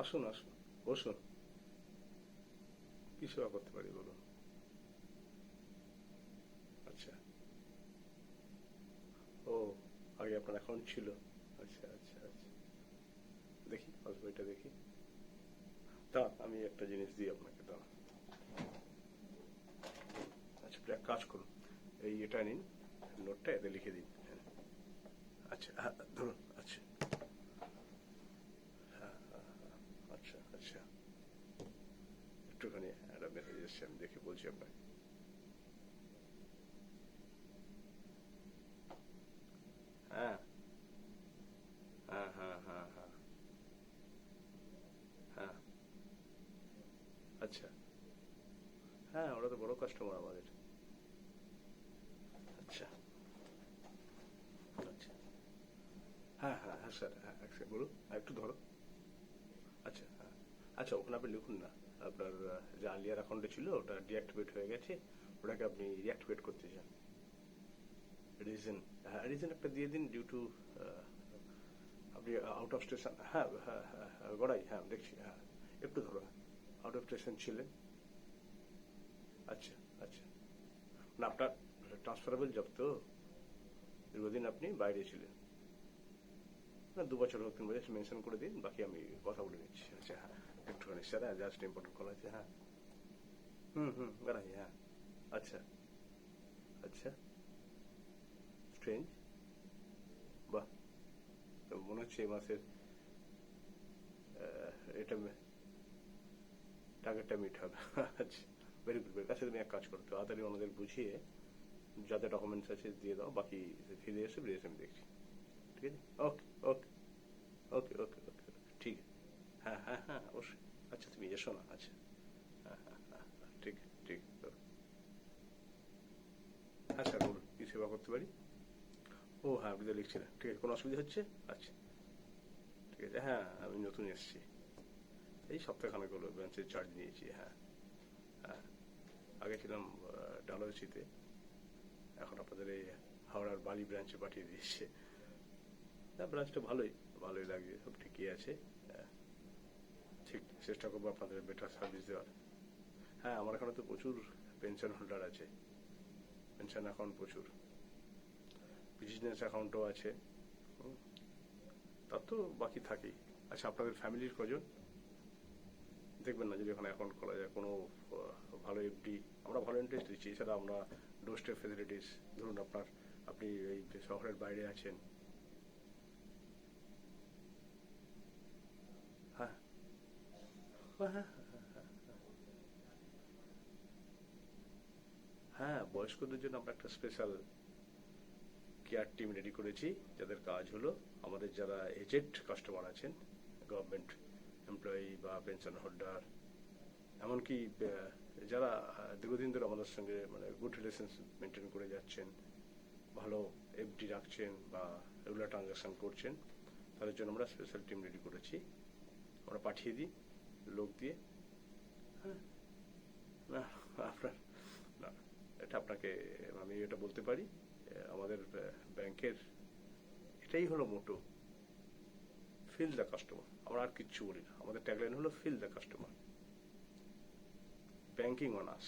আসুন আসুন, বসুন। কি সেবা করতে পারি বলুন? আচ্ছা। ও, আগে আপনার অ্যাকাউন্ট ছিল? আচ্ছা আচ্ছা আচ্ছা। দেখি পাসবইটা দেখি। তা আমি একটা জিনিস দিই আপনাকে, দাঁড়ান। আচ্ছা, আপনি এক কাজ করুন, এই এটা নিন, নোটটা এতে লিখে দিন। হ্যাঁ। আচ্ছা, হ্যাঁ, ধরুন। আচ্ছা আচ্ছা আচ্ছা। একটুখানি একটা মেসেজ এসছে, আমি দেখে বলছি আপনাকে। হ্যাঁ হ্যাঁ হ্যাঁ হ্যাঁ হ্যাঁ হ্যাঁ। আচ্ছা। হ্যাঁ, ওরা তো বড় কাস্টমার আমাদের। আচ্ছা আচ্ছা। হ্যাঁ হ্যাঁ হ্যাঁ স্যার, হ্যাঁ এক সেকেন্ড বলুন, একটু ধরো। আচ্ছা হ্যাঁ। আচ্ছা, ওখানে আপনি লিখুন না, আপনার যে আলিয়ার অ্যাকাউন্টে ছিল ওটা ডিঅ্যাক্টিভেট হয়ে গেছে, ওটাকে আপনি রিঅ্যাক্টিভেট করতে চান। রিজন, হ্যাঁ রিজন একটা দিয়ে দিন, ডিউ টু আপনি আউট অফ স্টেশন। হ্যাঁ হ্যাঁ হ্যাঁ হ্যাঁ, গড়াই, হ্যাঁ দেখছি, হ্যাঁ। একটু ধরো। আউট অফ স্টেশন ছিলেন। আচ্ছা আচ্ছা। না, আপনার ট্রান্সফারেবল জব তো, দীর্ঘদিন আপনি বাইরে ছিলেন। না, 2 বছর হোক 3 বছর মেনশন করে দিন, বাকি আমি কথা বলে নিচ্ছি। আচ্ছা হ্যাঁ, একটুখানি স্যার, জাস্ট ইম্পর্টেন্ট কল আছে, হ্যাঁ। হুম হুম, গড়াই, হ্যাঁ। আচ্ছা আচ্ছা। স্ট্রেঞ্জ। বাহ। তো মনে হচ্ছে এই মাসের এটা টার্গেটটা মিট হবে। আচ্ছা, ভেরি গুড, ভেরি। আচ্ছা, তুমি এক কাজ করো, তাড়াতাড়ি ওনাদের বুঝিয়ে যাতে ডকুমেন্টস আছে দিয়ে দাও, বাকি ফিরে এসে আমি দেখছি। ঠিক আছে, ওকে ওকে ওকে ওকে ওকে ওকে, ঠিক আছে। হ্যাঁ হ্যাঁ হ্যাঁ, অবশ্যই। আচ্ছা, তুমি এসো না। আচ্ছা, হ্যাঁ হ্যাঁ হ্যাঁ হ্যাঁ, ঠিক ঠিক ওকে। হ্যাঁ স্যার, বলুন, কি সেবা করতে পারি? ও হ্যাঁ, আপনি তো লিখছিলেন, ঠিক আছে, কোনো অসুবিধা হচ্ছে? আচ্ছা, ঠিক আছে। হ্যাঁ, আমি নতুন এসেছি, এই সপ্তাহখানেক হলো ব্রাঞ্চের চার্জ নিয়েছি, হ্যাঁ। হ্যাঁ, আগে ছিলাম ডালহৌসিতে, এখন আপনাদের এই হাওড়ার বালি ব্রাঞ্চে পাঠিয়ে দিয়েছে। না, ব্রাঞ্চটা ভালোই, ভালোই লাগছে, সব ঠিকই আছে। হ্যাঁ, ঠিক চেষ্টা করবো আপনাদের বেটার সার্ভিস দেওয়ার। হ্যাঁ, আমার এখানে তো প্রচুর পেনশন হোল্ডার আছে, পেনশন অ্যাকাউন্ট প্রচুর, বিজনেস অ্যাকাউন্টও আছে। হুম, তার তো বাকি থাকেই। আচ্ছা, আপনাদের ফ্যামিলির কজন? দেখবেন না যদি ওখানে অ্যাকাউন্ট খোলা যায়, কোনো ভালো এফডি, আমরা ভালো ইন্টারেস্ট দিচ্ছি। এছাড়া আমরা ডোরস্টেপ ফেসিলিটিস, ধরুন আপনার, আপনি এই শহরের বাইরে আছেন। হ্যাঁ হ্যাঁ হ্যাঁ হ্যাঁ, বয়স্কদের জন্য আমরা একটা স্পেশাল কেয়ার টিম রেডি করেছি, যাদের কাজ হলো আমাদের যারা এজেড কাস্টমার আছেন, গভর্নমেন্ট এমপ্লয়ি বা পেনশন হোল্ডার, এমনকি যারা দীর্ঘদিন ধরে আমাদের সঙ্গে মানে গুড রিলেশন মেনটেন করে যাচ্ছেন, ভালো এফডি রাখছেন বা রেগুলার ট্রানজাকশন করছেন, তাদের জন্য আমরা স্পেশাল টিম রেডি করেছি। আমরা পাঠিয়ে দিই লোক দিয়ে। হ্যাঁ। না, আপনার, না, এটা আপনাকে আমি এটা বলতে পারি, আমাদের ব্যাংকের এটাই হলো মোটো, ফিল দ্য কাস্টমার। আমরা আর কিচ্ছু বলি না, আমাদের ট্যাগলাইন হলো feel the customer, banking on us.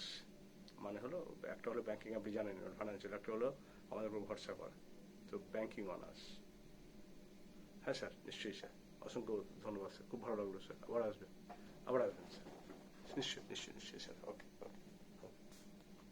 মানে হলো, একটা হলো ব্যাংকিং, আপনি জানেন ফাইন্যান্সিয়াল, একটা হলো আমাদের উপর ভরসা করা। তো ব্যাংকিং অন আস। হ্যাঁ স্যার, নিশ্চয়ই স্যার, অসংখ্য ধন্যবাদ স্যার, খুব ভালো লাগলো স্যার, আবার আসবেন, আবার আসবেন স্যার। নিশ্চয়ই নিশ্চয়ই নিশ্চয়ই স্যার, ওকে।